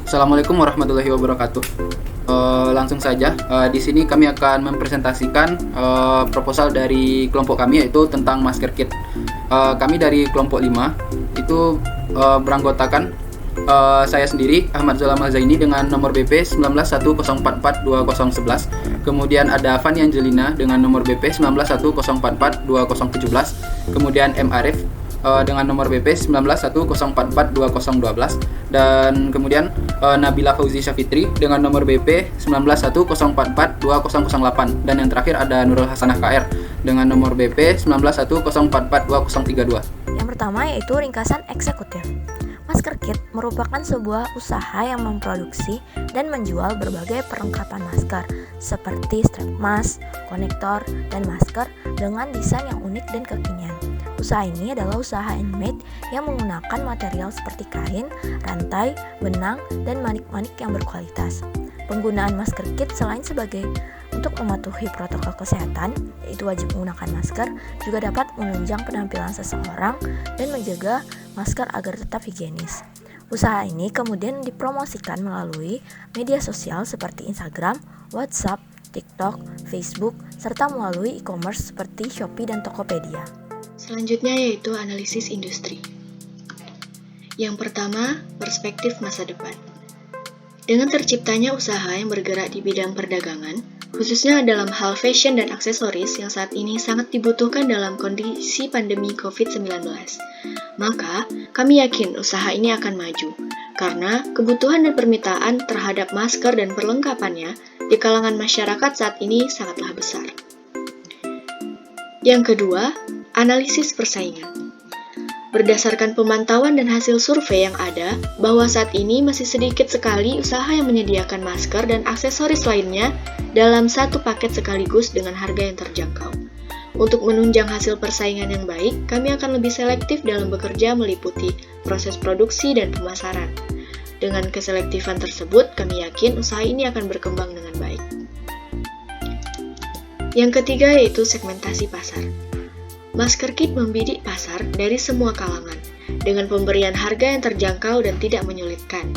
Assalamualaikum warahmatullahi wabarakatuh. Langsung saja, di sini kami akan mempresentasikan proposal dari kelompok kami, yaitu tentang masker kit. Kami dari kelompok 5 itu beranggotakan saya sendiri, Ahmad Zulamal Zaini, dengan nomor BP 1910442011. Kemudian ada Fani Angelina dengan nomor BP 1910442017. Kemudian M. Arif dengan nomor BP 1910442012, dan kemudian Nabila Fauzi Syafitri dengan nomor BP 1910442008, dan yang terakhir ada Nurul Hasanah KR dengan nomor BP 1910442032. Yang pertama yaitu ringkasan eksekutif. Masker kit merupakan sebuah usaha yang memproduksi dan menjual berbagai perlengkapan masker seperti strap mask, konektor, dan masker dengan desain yang unik dan kekinian. Usaha ini adalah usaha handmade yang menggunakan material seperti kain, rantai, benang, dan manik-manik yang berkualitas. Penggunaan masker kit selain sebagai untuk mematuhi protokol kesehatan, yaitu wajib menggunakan masker, juga dapat menunjang penampilan seseorang dan menjaga masker agar tetap higienis. Usaha ini kemudian dipromosikan melalui media sosial seperti Instagram, WhatsApp, TikTok, Facebook, serta melalui e-commerce seperti Shopee dan Tokopedia. Selanjutnya yaitu analisis industri. Yang pertama, perspektif masa depan. Dengan terciptanya usaha yang bergerak di bidang perdagangan, khususnya dalam hal fashion dan aksesoris yang saat ini sangat dibutuhkan dalam kondisi pandemi COVID-19, maka kami yakin usaha ini akan maju, karena kebutuhan dan permintaan terhadap masker dan perlengkapannya di kalangan masyarakat saat ini sangatlah besar. Yang kedua, analisis persaingan. Berdasarkan pemantauan dan hasil survei yang ada, bahwa saat ini masih sedikit sekali usaha yang menyediakan masker dan aksesoris lainnya dalam satu paket sekaligus dengan harga yang terjangkau. Untuk menunjang hasil persaingan yang baik, kami akan lebih selektif dalam bekerja meliputi proses produksi dan pemasaran. Dengan keselektifan tersebut, kami yakin usaha ini akan berkembang dengan baik. Yang ketiga yaitu segmentasi pasar. Masker kit membidik pasar dari semua kalangan, dengan pemberian harga yang terjangkau dan tidak menyulitkan.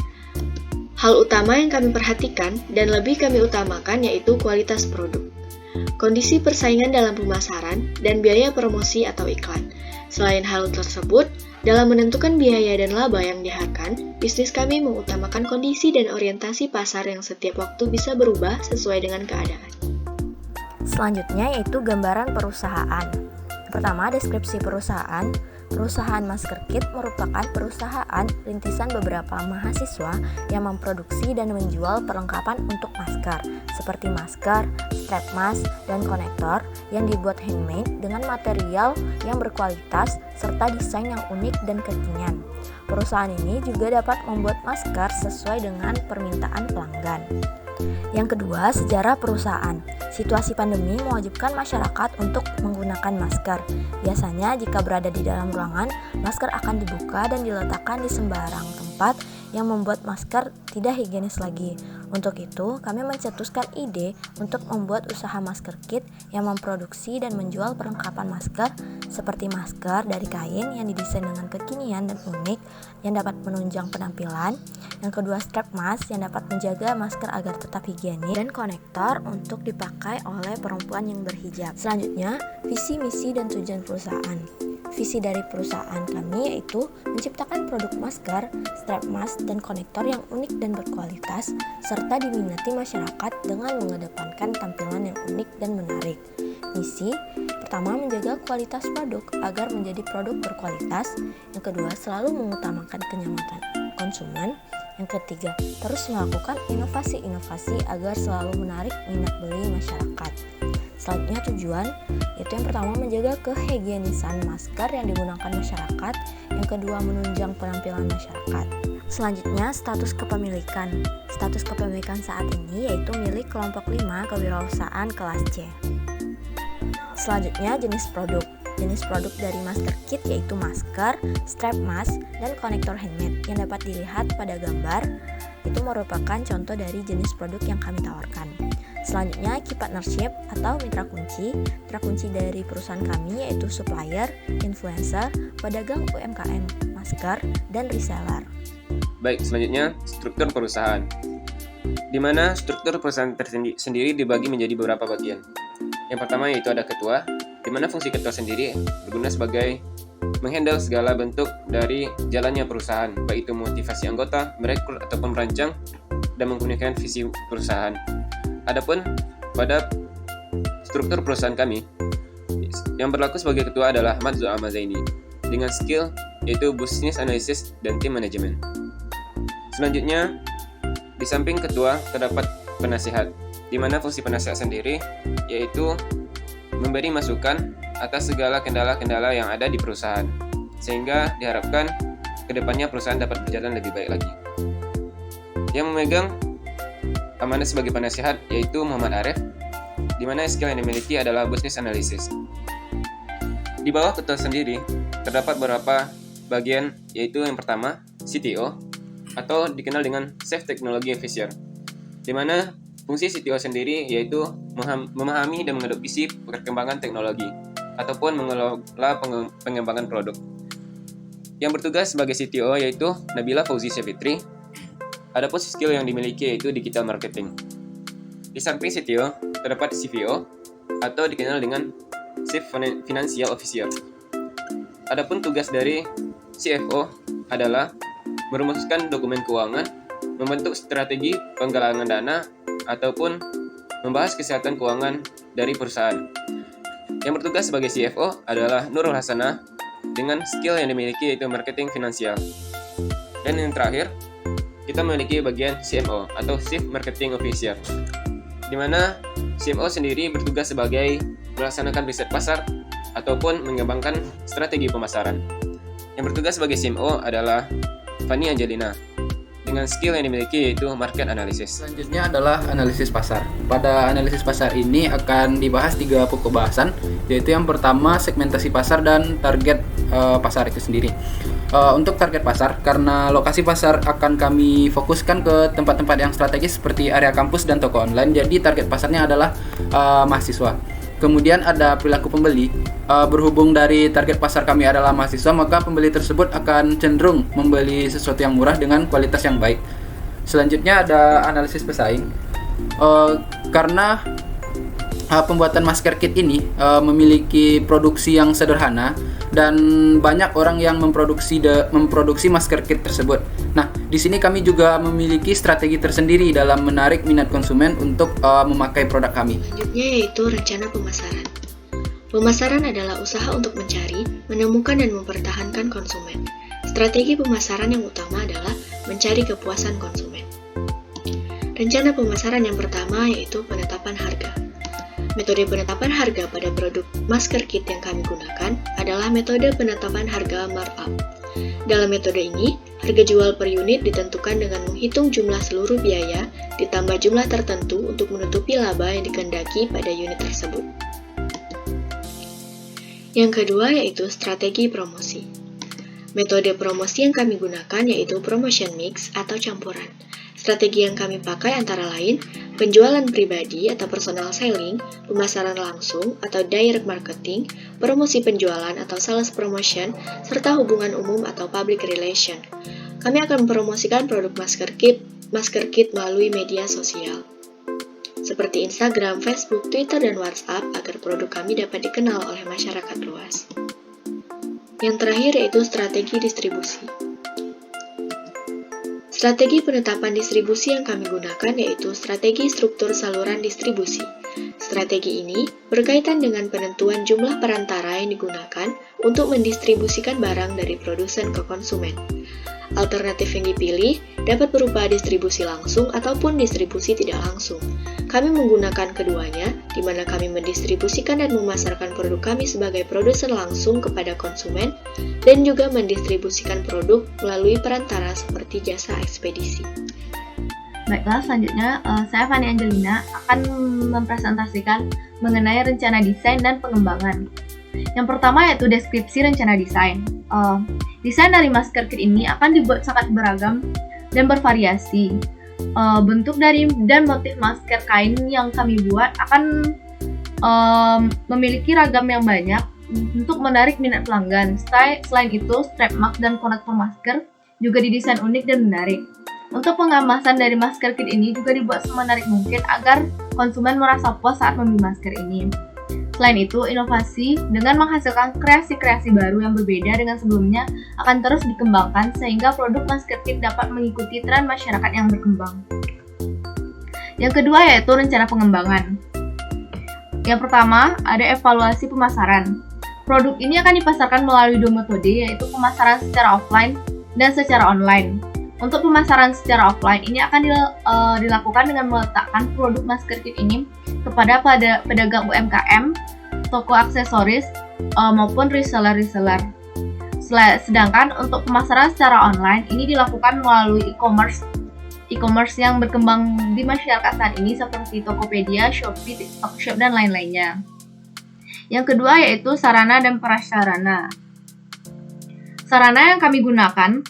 Hal utama yang kami perhatikan dan lebih kami utamakan yaitu kualitas produk, kondisi persaingan dalam pemasaran, dan biaya promosi atau iklan. Selain hal tersebut, dalam menentukan biaya dan laba yang diharapkan, bisnis kami mengutamakan kondisi dan orientasi pasar yang setiap waktu bisa berubah sesuai dengan keadaan. Selanjutnya yaitu gambaran perusahaan. Pertama, deskripsi perusahaan. Perusahaan masker kit merupakan perusahaan rintisan beberapa mahasiswa yang memproduksi dan menjual perlengkapan untuk masker, seperti masker, strap mask, dan konektor yang dibuat handmade dengan material yang berkualitas serta desain yang unik dan kekinian. Perusahaan ini juga dapat membuat masker sesuai dengan permintaan pelanggan. Yang kedua, sejarah perusahaan. Situasi pandemi mewajibkan masyarakat untuk menggunakan masker. Biasanya jika berada di dalam ruangan, masker akan dibuka dan diletakkan di sembarang tempat yang membuat masker tidak higienis lagi. Untuk itu, kami mencetuskan ide untuk membuat usaha masker kit yang memproduksi dan menjual perlengkapan masker seperti masker dari kain yang didesain dengan kekinian dan unik yang dapat menunjang penampilan. Yang kedua, strap mask yang dapat menjaga masker agar tetap higienis, dan konektor untuk dipakai oleh perempuan yang berhijab. Selanjutnya, visi, misi, dan tujuan perusahaan. Visi dari perusahaan kami yaitu menciptakan produk masker, strap mask, dan konektor yang unik dan berkualitas, serta diminati masyarakat dengan mengedepankan tampilan yang unik dan menarik. Misi, pertama menjaga kualitas produk agar menjadi produk berkualitas. Yang kedua, selalu mengutamakan kenyamanan konsumen. Yang ketiga, terus melakukan inovasi-inovasi agar selalu menarik minat beli masyarakat. Selanjutnya tujuan, yaitu yang pertama menjaga kehigienisan masker yang digunakan masyarakat, yang kedua menunjang penampilan masyarakat. Selanjutnya status kepemilikan. Status kepemilikan saat ini yaitu milik kelompok 5 kewirausahaan kelas C. Selanjutnya jenis produk. Jenis produk dari masker kit yaitu masker, strap mask, dan konektor handmade yang dapat dilihat pada gambar. Itu merupakan contoh dari jenis produk yang kami tawarkan. Selanjutnya key partnership atau mitra kunci. Mitra kunci dari perusahaan kami yaitu supplier, influencer, pedagang UMKM, masker, dan reseller. Baik, selanjutnya struktur perusahaan, di mana struktur perusahaan sendiri dibagi menjadi beberapa bagian. Yang pertama yaitu ada ketua, di mana fungsi ketua sendiri berguna sebagai menghandle segala bentuk dari jalannya perusahaan, baik itu motivasi anggota, merekrut ataupun merancang dan mengkomunikasikan visi perusahaan. Adapun pada struktur perusahaan kami, yang berlaku sebagai ketua adalah Ahmad Zu'ama Zaini dengan skill yaitu business analysis dan team management. Selanjutnya, di samping ketua terdapat penasihat, di mana fungsi penasihat sendiri yaitu memberi masukan atas segala kendala-kendala yang ada di perusahaan, sehingga diharapkan kedepannya perusahaan dapat berjalan lebih baik lagi. Yang memegang amanah sebagai penasihat yaitu Muhammad Arif, di mana skill yang dimiliki adalah business analysis. Di bawah ketua sendiri terdapat beberapa bagian, yaitu yang pertama CTO atau dikenal dengan Chief Technology Officer, di mana fungsi CTO sendiri yaitu memahami dan mengadopsi visi perkembangan teknologi ataupun mengelola pengembangan produk. Yang bertugas sebagai CTO yaitu Nabila Fauzi Syafitri. Adapun skill yang dimiliki yaitu digital marketing. Di samping CTO terdapat CFO atau dikenal dengan Chief Financial Officer. Adapun tugas dari CFO adalah merumuskan dokumen keuangan, membentuk strategi penggalangan dana, ataupun membahas kesehatan keuangan dari perusahaan. Yang bertugas sebagai CFO adalah Nurul Hasanah dengan skill yang dimiliki yaitu marketing finansial. Dan yang terakhir, kita memiliki bagian CMO atau Chief Marketing Officer, di mana CMO sendiri bertugas sebagai melaksanakan riset pasar ataupun mengembangkan strategi pemasaran. Yang bertugas sebagai CMO adalah Fani Angelina dengan skill yang dimiliki yaitu market analysis. Selanjutnya adalah analisis pasar. Pada analisis pasar ini akan dibahas 3 pokok bahasan, yaitu yang pertama segmentasi pasar dan target pasar itu sendiri. Untuk target pasar, karena lokasi pasar akan kami fokuskan ke tempat-tempat yang strategis seperti area kampus dan toko online, jadi target pasarnya adalah mahasiswa. Kemudian ada perilaku pembeli. Berhubung dari target pasar kami adalah mahasiswa, maka pembeli tersebut akan cenderung membeli sesuatu yang murah dengan kualitas yang baik. Selanjutnya ada analisis pesaing. Karena pembuatan masker kit ini memiliki produksi yang sederhana dan banyak orang yang memproduksi masker kit tersebut. Nah, di sini kami juga memiliki strategi tersendiri dalam menarik minat konsumen untuk memakai produk kami. Selanjutnya yaitu rencana pemasaran. Pemasaran adalah usaha untuk mencari, menemukan, dan mempertahankan konsumen. Strategi pemasaran yang utama adalah mencari kepuasan konsumen. Rencana pemasaran yang pertama yaitu penetapan harga. Metode penetapan harga pada produk masker kit yang kami gunakan adalah metode penetapan harga markup. Dalam metode ini, harga jual per unit ditentukan dengan menghitung jumlah seluruh biaya ditambah jumlah tertentu untuk menutupi laba yang dikehendaki pada unit tersebut. Yang kedua yaitu strategi promosi. Metode promosi yang kami gunakan yaitu promotion mix atau campuran. Strategi yang kami pakai antara lain penjualan pribadi atau personal selling, pemasaran langsung atau direct marketing, promosi penjualan atau sales promotion, serta hubungan umum atau public relation. Kami akan mempromosikan produk masker kit melalui media sosial seperti Instagram, Facebook, Twitter, dan WhatsApp agar produk kami dapat dikenal oleh masyarakat luas. Yang terakhir yaitu strategi distribusi. Strategi penetapan distribusi yang kami gunakan yaitu strategi struktur saluran distribusi. Strategi ini berkaitan dengan penentuan jumlah perantara yang digunakan untuk mendistribusikan barang dari produsen ke konsumen. Alternatif yang dipilih dapat berupa distribusi langsung ataupun distribusi tidak langsung. Kami menggunakan keduanya, di mana kami mendistribusikan dan memasarkan produk kami sebagai produsen langsung kepada konsumen, dan juga mendistribusikan produk melalui perantara seperti jasa ekspedisi. Baiklah, selanjutnya saya Fani Angelina akan mempresentasikan mengenai rencana desain dan pengembangan. Yang pertama yaitu deskripsi rencana desain. Desain dari masker kit ini akan dibuat sangat beragam dan bervariasi. Bentuk dari dan motif masker kain yang kami buat akan memiliki ragam yang banyak untuk menarik minat pelanggan. Selain itu, strap mask dan konektor masker juga didesain unik dan menarik. Untuk pengemasan dari masker kit ini juga dibuat semenarik mungkin agar konsumen merasa puas saat membeli masker ini. Selain itu, inovasi dengan menghasilkan kreasi-kreasi baru yang berbeda dengan sebelumnya akan terus dikembangkan sehingga produk masker kit dapat mengikuti tren masyarakat yang berkembang. Yang kedua yaitu rencana pengembangan. Yang pertama, ada evaluasi pemasaran. Produk ini akan dipasarkan melalui dua metode, yaitu pemasaran secara offline dan secara online. Untuk pemasaran secara offline ini akan dilakukan dengan meletakkan produk masker kit ini kepada pedagang UMKM, toko aksesoris, maupun reseller. Sedangkan untuk pemasaran secara online ini dilakukan melalui e-commerce yang berkembang di masyarakat saat ini seperti Tokopedia, Shopee, TikTok Shop, dan lain-lainnya. Yang kedua yaitu sarana dan prasarana. Sarana yang kami gunakan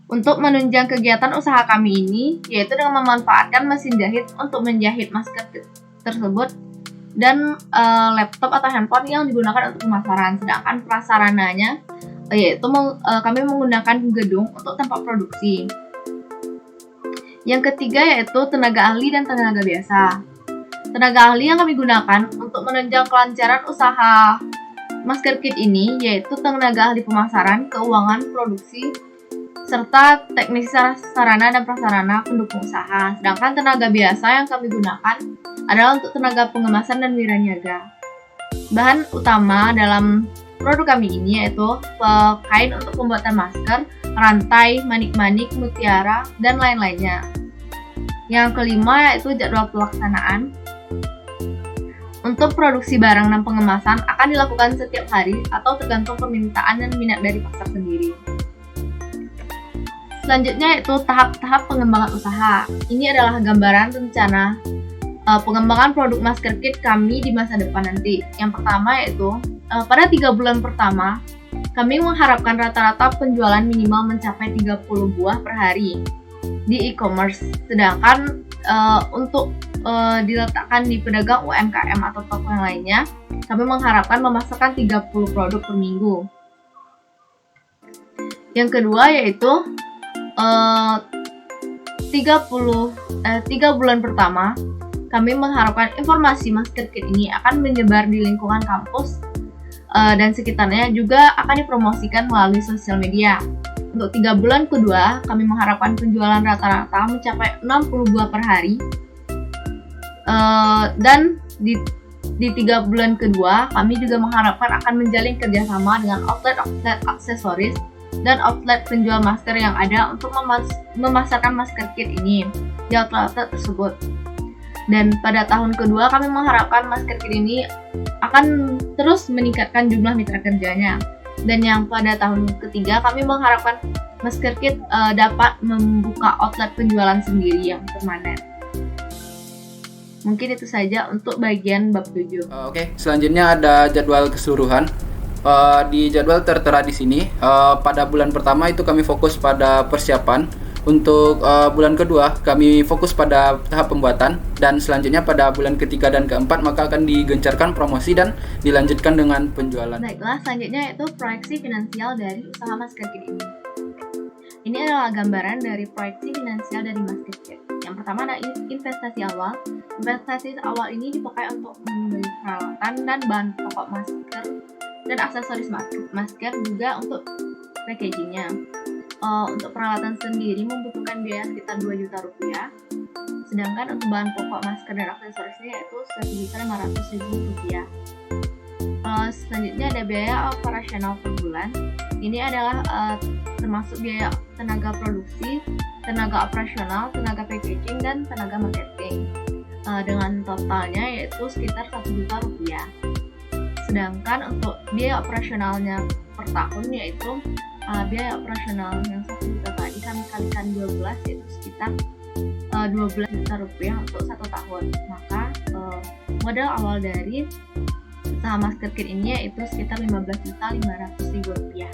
untuk menunjang kegiatan usaha kami ini yaitu dengan memanfaatkan mesin jahit untuk menjahit masker tersebut dan laptop atau handphone yang digunakan untuk pemasaran. Sedangkan prasarananya yaitu kami menggunakan gedung untuk tempat produksi. Yang ketiga yaitu tenaga ahli dan tenaga biasa. Tenaga ahli yang kami gunakan untuk menunjang kelancaran usaha masker kit ini yaitu tenaga ahli pemasaran, keuangan, produksi, serta teknisi sarana dan prasarana pendukung usaha. Sedangkan tenaga biasa yang kami gunakan adalah untuk tenaga pengemasan dan wiraniaga. Bahan utama dalam produk kami ini yaitu kain untuk pembuatan masker, rantai, manik-manik, mutiara, dan lain-lainnya. Yang kelima yaitu jadwal pelaksanaan. Untuk produksi barang dan pengemasan akan dilakukan setiap hari atau tergantung permintaan dan minat dari pasar sendiri. Selanjutnya yaitu tahap-tahap pengembangan usaha. Ini adalah gambaran rencana pengembangan produk masker kit kami di masa depan nanti. Yang pertama yaitu pada 3 bulan pertama kami mengharapkan rata-rata penjualan minimal mencapai 30 buah per hari di e-commerce. Sedangkan untuk diletakkan di pedagang UMKM atau toko yang lainnya, kami mengharapkan memasarkan 30 produk per minggu. Yang kedua yaitu 3 bulan pertama kami mengharapkan informasi masker kit ini akan menyebar di lingkungan kampus dan sekitarnya, juga akan dipromosikan melalui sosial media. Untuk 3 bulan kedua kami mengharapkan penjualan rata-rata mencapai 60 buah per hari, dan di 3 bulan kedua kami juga mengharapkan akan menjalin kerjasama dengan outlet aksesoris dan outlet penjual masker yang ada untuk memasarkan masker kit ini di outlet tersebut. Dan pada tahun kedua kami mengharapkan masker kit ini akan terus meningkatkan jumlah mitra kerjanya. Dan yang pada tahun ketiga kami mengharapkan masker kit dapat membuka outlet penjualan sendiri yang permanen. Mungkin itu saja untuk bagian bab 7. Oke, selanjutnya ada jadwal keseluruhan. Di jadwal tertera di sini, pada bulan pertama itu kami fokus pada persiapan. Untuk bulan kedua kami fokus pada tahap pembuatan, dan selanjutnya pada bulan ketiga dan keempat maka akan digencarkan promosi dan dilanjutkan dengan penjualan. Baiklah, selanjutnya yaitu proyeksi finansial dari usaha masker kit ini. Ini adalah gambaran dari proyeksi finansial dari masker kit. Yang pertama adalah investasi awal. Investasi awal ini dipakai untuk membeli peralatan dan bahan pokok masker dan aksesoris masker, juga untuk packagingnya. Untuk peralatan sendiri membutuhkan biaya sekitar 2 juta rupiah. Sedangkan untuk bahan pokok masker dan aksesorisnya yaitu 1.500.000 rupiah. Selanjutnya ada biaya operasional per bulan. Ini adalah termasuk biaya tenaga produksi, tenaga operasional, tenaga packaging, dan tenaga marketing. Dengan totalnya yaitu sekitar 1 juta rupiah. Sedangkan untuk biaya operasionalnya per tahun yaitu biaya operasional yang 1 juta tadi kami kalikan 12 yaitu sekitar 12 juta rupiah untuk 1 tahun. Maka modal awal dari usaha masker kit ini yaitu sekitar 15.500.000 rupiah.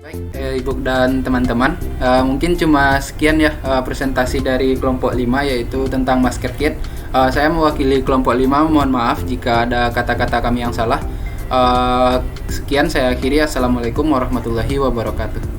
Baik, Ibu dan teman-teman, mungkin cuma sekian ya presentasi dari kelompok 5 yaitu tentang masker kit. Saya mewakili kelompok 5, mohon maaf jika ada kata-kata kami yang salah. Sekian saya akhiri. Assalamualaikum warahmatullahi wabarakatuh.